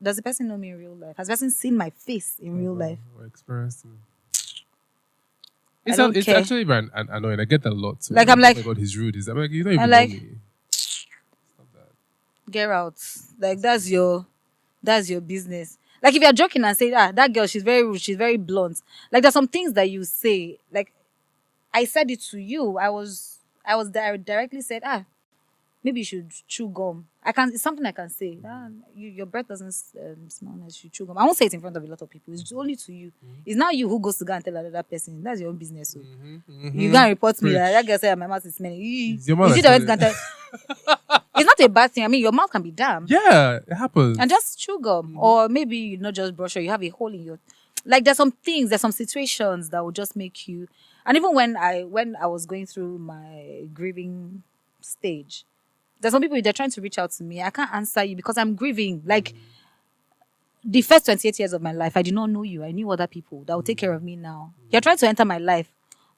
does the person know me in real life? Has the person seen my face in real life? Or experienced. I don't It's care. actually very annoying. I get that a lot. So Like, like, I'm oh my like, god, he's rude. I'm like, you don't I'm even know like, me. Stop that. get out. Like, that's your business. Like, if you're joking and say, that girl, she's very rude, she's very blunt. Like, there's some things that you say. Like, I said it to you. Directly said, maybe you should chew gum. It's something I can say. Your breath doesn't smell nice. You chew gum. I won't say it in front of a lot of people. It's only to you. It's not you who goes to go and tell another person. That's your own business. So you can't report me that girl said my mouth is smelling. It's your mouth Is it that's always going to It's not a bad thing. I mean, your mouth can be damp. Yeah, it happens. And just chew gum. Or maybe you not just brush or you have a hole in your, like, there's some situations that will just make you. And even when I was going through my grieving stage, there's some people, they're trying to reach out to me. I can't answer you because I'm grieving. Like, the first 28 years of my life, I did not know you. I knew other people that will take care of me now. You're trying to enter my life.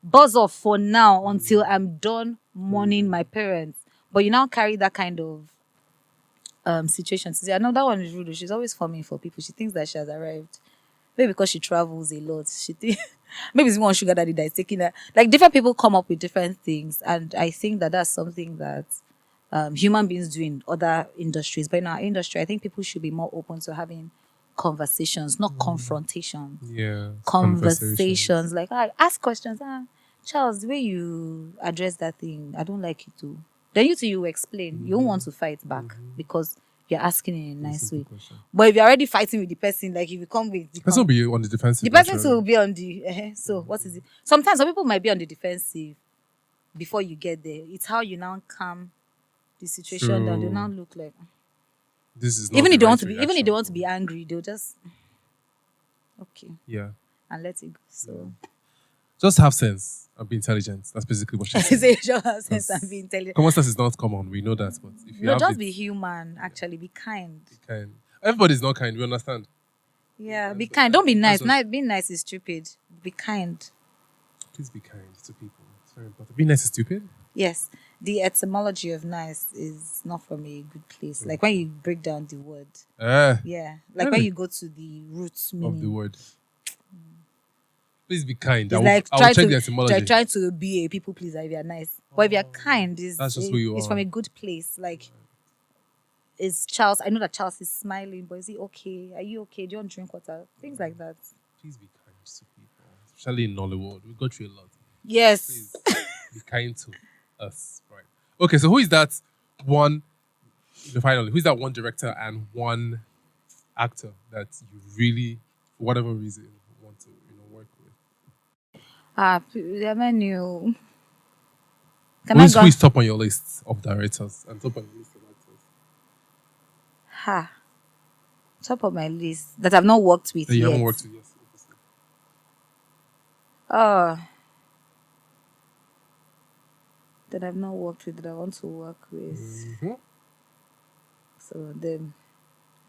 Buzz off for now until I'm done mourning my parents. But you now carry that kind of situation to say, I know that one is rude. She's always forming for people. She thinks that she has arrived. Maybe because she travels a lot. Maybe it's one sugar daddy that is taking her. Like, different people come up with different things. And I think that that's something that human beings do in other industries. But in our industry, I think people should be more open to having conversations, not confrontation. Yeah. Conversations. Like, ask questions. Charles, the way you address that thing, I don't like it too. Then you explain. You won't want to fight back because you're asking in a nice way. Question. But if you're already fighting with the person, like, if you come with Let's not be on the defensive. the person will be on the so what is it? Sometimes some people might be on the defensive before you get there. It's how you now calm the situation down. They'll now look like, this is not even the if they right want to be reaction. angry, they'll just okay Yeah. and let it go. So Just have sense and be intelligent. That's basically what she's saying. say just have sense and be intelligent. Common sense is not common. We know that. But if you No, have just it, be human. Actually, be kind. be kind. Everybody's not kind. We understand. Yeah, be kind. Don't be nice. That's Being nice is stupid. Be kind. Please be kind to people. It's very important. Being nice is stupid. Yes, the etymology of nice is not from a good place. Like, when you break down the word, yeah, like when Really? you go to the roots meaning Of the word. Please be kind. It's I will check the etymology. like trying to be a people pleaser if you're nice. But if you're kind, That's just who you it's are. from a good place. Like, is Charles? I know that Charles is smiling, but is he okay? Are you okay? Do you want to drink water? Things like that. Please be kind to people. Especially in Nollywood. We go through a lot. Yes. Please be kind to us. Right. Okay, so who is that one, finally, who's that one director and one actor that you really, for whatever reason, want to work with? The menu. Can I Who go? is top on your list of directors and top on your list of actors? Top of my list that I've not worked with That you yet. haven't worked with yet. That I've not worked with, that I want to work with. Mm-hmm. So then,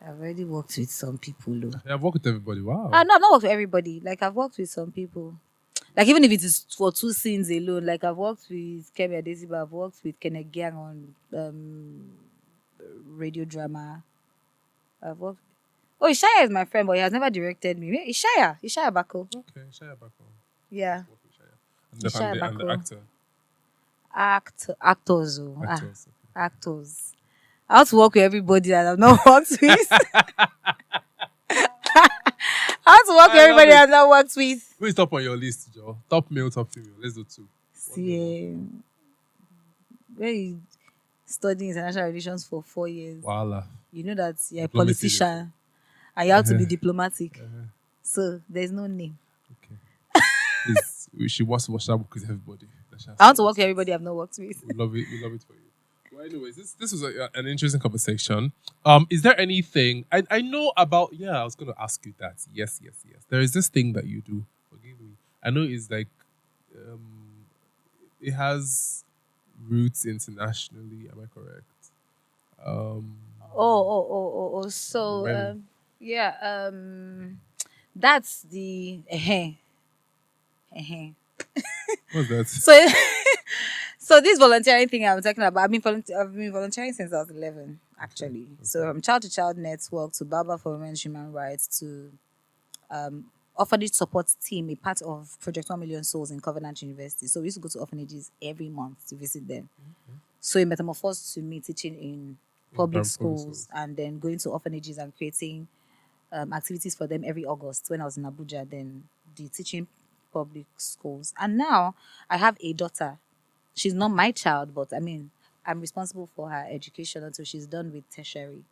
I've already worked with some people. Though. Yeah, I've worked with everybody. Wow. No, I've not worked with everybody. Like, I've worked with some people. Like, even if it is for 2 scenes alone. Like, I've worked with Kemi Adesiba. I've worked with Kenneth Gang on radio drama. I've worked. Oh, Ishaya is my friend, but he has never directed me. Ishaya Bako. Okay, Shia Bako. Yeah. And the actor. Actors. Actors. Actors. I want to work with everybody that I've not worked with. I want to work with everybody I've not worked with. Who is top on your list, Joe? Top male, top female. Let's do 2. See, when you study international relations for 4 years, Voila. you know that you're a Diplomacy. politician and you have to be diplomatic. So there's no name. Okay. Please, she wants to watch that book with everybody. I want to work with everybody I've not worked with. We love it. We love it for you. Well, anyways, this was an interesting conversation. Is there anything I know about? Yeah, I was going to ask you that. Yes. There is this thing that you do. Forgive me. I know it's like it has roots internationally. Am I correct? Um, So, when yeah, that's the what's that? So, so this volunteering thing I'm talking about, I've been volunteering since I was 11, Okay. actually. So from child to child network to Baba for Women's Human Rights to orphanage support team, a part of Project 1 Million Souls in Covenant University. So we used to go to orphanages every month to visit them. So it metamorphosed to me teaching in public schools and then going to orphanages and creating activities for them every August when I was in Abuja, then the teaching public schools. And now I have a daughter. She's not my child, but I'm responsible for her education until she's done with tertiary.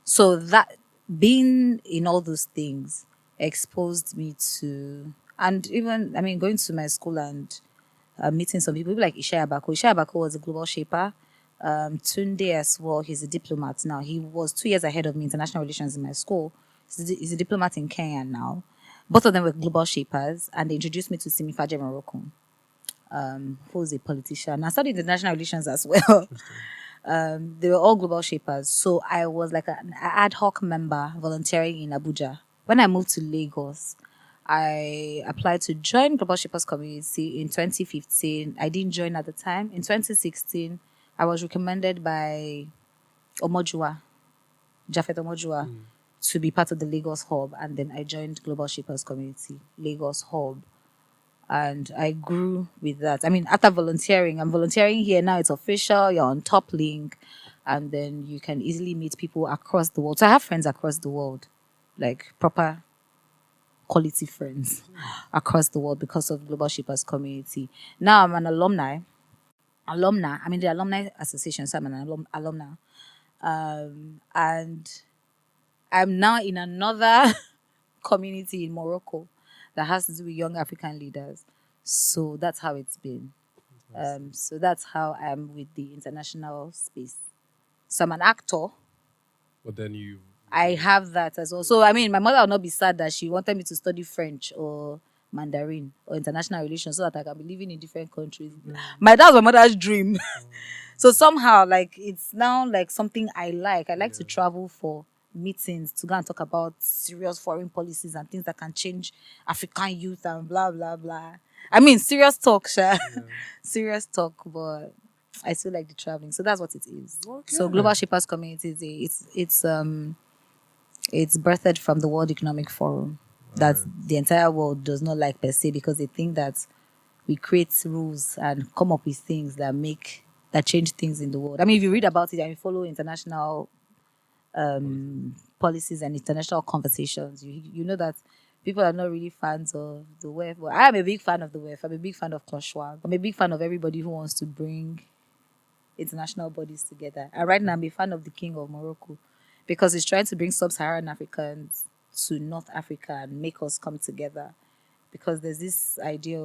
So that being in all those things exposed me to, and even going to my school and meeting some people like Ishaya Bako. Ishaya Bako was a global shaper. Tunde as well, he's a diplomat now. He was 2 years ahead of me, international relations in my school. He's a diplomat in Kenya now. Both of them were global shapers, and they introduced me to Simi Faje Morocco, who's a politician. I studied international relations as well. They were all global shapers. So I was like an ad hoc member volunteering in Abuja. When I moved to Lagos, I applied to join Global Shapers Community in 2015. I didn't join at the time. In 2016, I was recommended by Omojua, Jafet Omojua, to be part of the Lagos Hub. And then I joined Global Shapers Community, Lagos Hub. And I grew with that. After volunteering, I'm volunteering here now. It's official. You're on top link. And then you can easily meet people across the world. So I have friends across the world, like proper quality friends across the world because of Global Shapers Community. Now I'm an alumni. The Alumni Association, so I'm an alumna. And I'm now in another community in Morocco that has to do with young African leaders. So that's how it's been. So that's how I'm with the international space. So I'm an actor. But then I have that as well. So my mother will not be sad that she wanted me to study French or Mandarin or international relations so that I can be living in different countries. That was my mother's dream. So somehow, it's now something I like. I like to travel for meetings to go and talk about serious foreign policies and things that can change African youth and blah blah blah. Serious talk, Sha. Serious talk, but I still like the traveling. So that's what it is. Okay. So Global Shapers Community it's birthed from the World Economic Forum that the entire world does not like per se because they think that we create rules and come up with things that change things in the world. If you read about it and you follow international policies and international conversations, you know that people are not really fans of the WEF. Well, I am a big fan of the WEF. I'm a big fan of Klaus Schwab. I'm a big fan of everybody who wants to bring international bodies together. And right now I'm a fan of the King of Morocco because he's trying to bring sub-Saharan Africans to North Africa and make us come together. Because there's this idea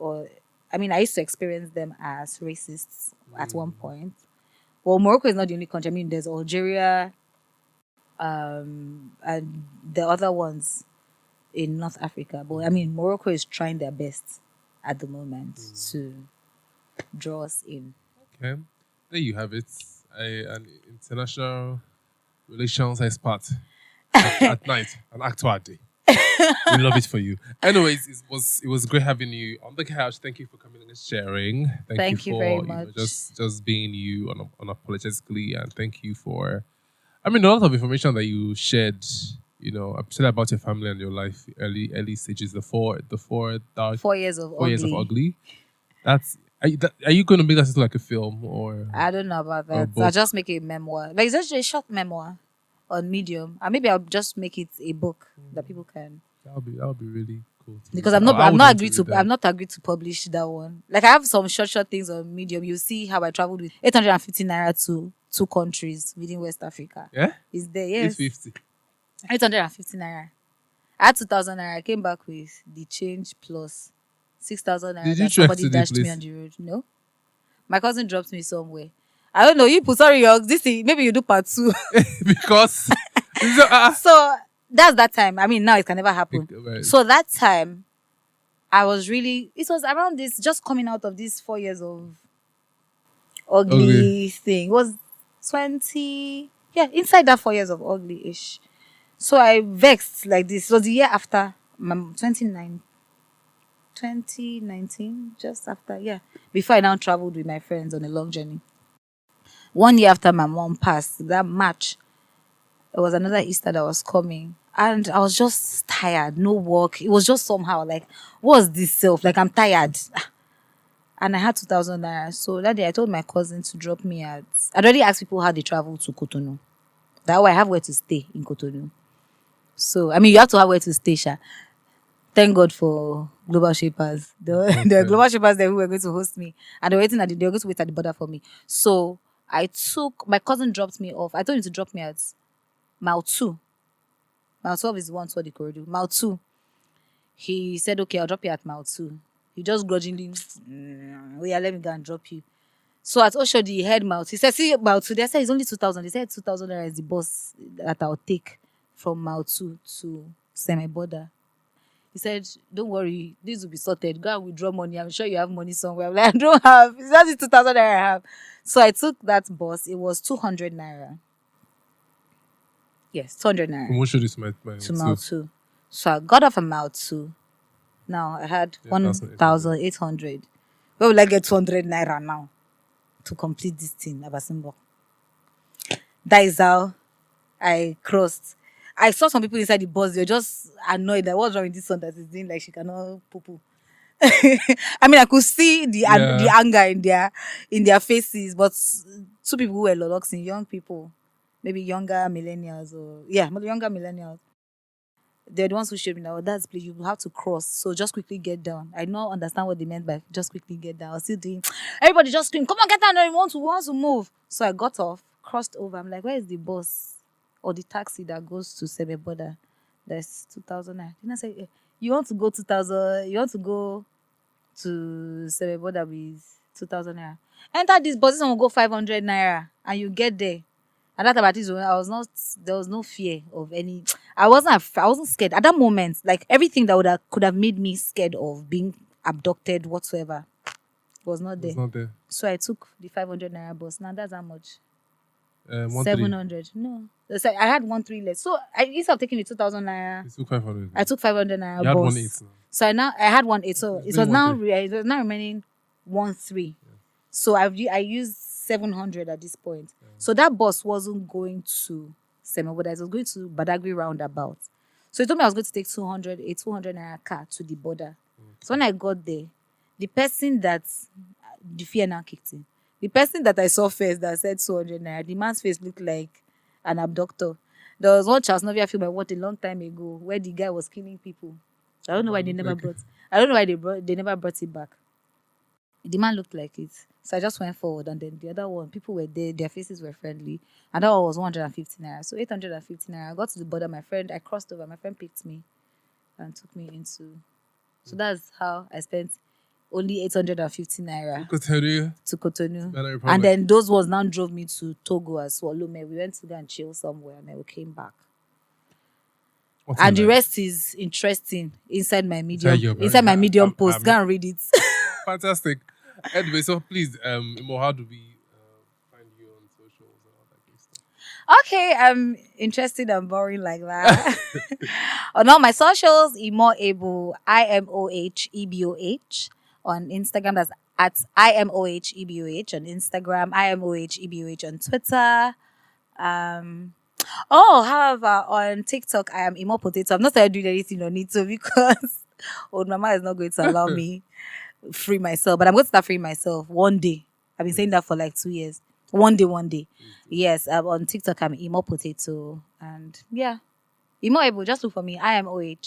I used to experience them as racists at one point. Well, Morocco is not the only country. There's Algeria, and the other ones in North Africa. But Morocco is trying their best at the moment to draw us in. Okay, there you have it. An international relations expert at night, an actor at day. We love it for you. Anyways, it was great having you on the couch. Thank you for coming and sharing. Thank you for very much. just being you unapologetically, and thank you for a lot of information that you shared. Especially about your family and your life, early stages, the 4 years of ugly. Are you going to make that into like a film or? I don't know about that. I'll just make it a memoir. It's just a short memoir on Medium, and maybe I'll just make it a book that people can. That would be really cool. Because I'm not agreed to publish that one. I have some short things on Medium. You see how I traveled with 850 naira to 2 countries within West Africa. Yeah, is there? Yes, 850 naira. I had 2,000 naira. I came back with the change plus 6,000 naira. Did you somebody dashed me on the road? No, my cousin dropped me somewhere. I don't know. You put sorry, this thing. Maybe you do part 2 because. So that's that time. Now it can never happen. Right. So that time, I was really, it was around this, just coming out of these 4 years of ugly thing. It was 20, yeah, inside that 4 years of ugly ish. So I vexed like this. It was the year after my 2019, just after, yeah. Before I now traveled with my friends on a long journey. 1 year after my mom passed, that March, it was another Easter that was coming. And I was just tired, no work. It was just somehow like, what's this self? Like, I'm tired. And I had 2,000 naira. So that day I told my cousin to drop me at. I'd already asked people how they travel to Cotonou. That way I have where to stay in Cotonou. So, I mean, you have to have where to stay, Sha. Thank God for Global Shapers. The Global Shapers there who were going to host me. And they were going to wait at the border for me. So my cousin dropped me off. I told him to drop me at Mile 2. Mile 12 is the one toward the corridor. Mile 2. He said, okay, I'll drop you at Mile 2. He just grudgingly, oh yeah, let me go and drop you. So at Oshodi, he heard Mile 2. He said, see, Mile 2. They said it's only 2,000. They said 2,000 naira is the bus that I'll take from Mile 2 to Semi-Border. He said, don't worry, this will be sorted. Go and withdraw money. I'm sure you have money somewhere. I'm like, I don't have. It's just 2,000 naira I have. So I took that bus. It was 200 naira. Yes, 200 naira. From Oshodi to Mile 2. So I got off at Mile 2. Now I had 1,800. Where will I get 200 naira now to complete this thing, Abasimbo? That is how I crossed. I saw some people inside the bus. They were just annoyed that what's wrong with this one that is doing like she cannot poo. I mean, I could see the anger in their faces, but two people who were loloxing, young people, maybe younger millennials younger millennials. They're the ones who showed me that, that's please, you have to cross. So just quickly get down. I don't understand what they meant by just quickly get down. I was still doing, everybody just scream, come on, get down, we want to move. So I got off, crossed over. I'm like, where is the bus or the taxi that goes to Semi-Border? That's 2,000 naira. Then I say, you want to go 2,000, you want to go to Semi-Border with 2,000 naira. Enter this bus, this one will go 500 naira and you get there. And that about it, there was no fear of any. I wasn't scared at that moment. Like everything that could have made me scared of being abducted whatsoever was not there. So I took the 500 naira bus. Now that's how much? 700. No, I had 1,300 left. So instead of taking the 2,000 naira, you took 500. I took 500 naira. You had bus. 1,800 now. So I had 1,800. So it was now remaining 1,300. Yeah. So I used 700 at this point. Yeah. So that bus wasn't going to Semi-Border. It was going to Badagry roundabout. So he told me I was going to take a 200 naira car to the border. Okay. So when I got there, the person that the fear now kicked in. The person that I saw first that said 200 naira, the man's face looked like an abductor. There was one Charles Novia film I watched a long time ago where the guy was killing people. I don't know why they never brought it back. The man looked like it. So I just went forward, and then the other one, people were there, their faces were friendly. And that one was 150 naira. So 850 naira. I got to the border, I crossed over, my friend picked me and took me into. So that's how I spent only 850 naira to Cotonou. And then those ones now drove me to Togo as well. We went to go and chill somewhere, and then we came back. And the rest is interesting inside my Medium post. Go and read it. Fantastic. Anyway, so please, Imoh, how do we find you on socials and all that good stuff? Okay, I'm interested and boring like that. On all my socials, Imoh Eboh, Imoh Eboh. On Instagram, that's at Imoh Eboh on Instagram, Imoh Eboh on Twitter. However, on TikTok, I am Imoh Potato. I'm not started doing anything on it because old mama is not going to allow me free myself. But I'm going to start freeing myself one day. I've been saying that for like 2 years. One day. Mm-hmm. Yes, on TikTok, I'm Imoh Potato. And yeah, Imoh Eboh, just look for me. Imoh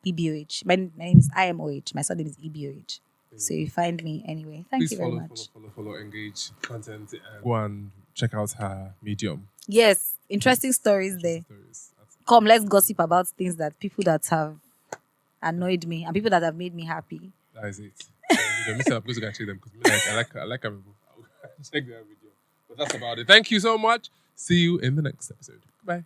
Eboh. My name is Imoh. My surname is Eboh. So you find me anyway. Thank you very much. Follow, engage content, and go and check out her Medium. Yes, interesting stories there. Come, let's gossip about things that people that have annoyed me and people that have made me happy. That is it. I'm going to go check them because I like them. Check their video. But that's about it. Thank you so much. See you in the next episode. Bye.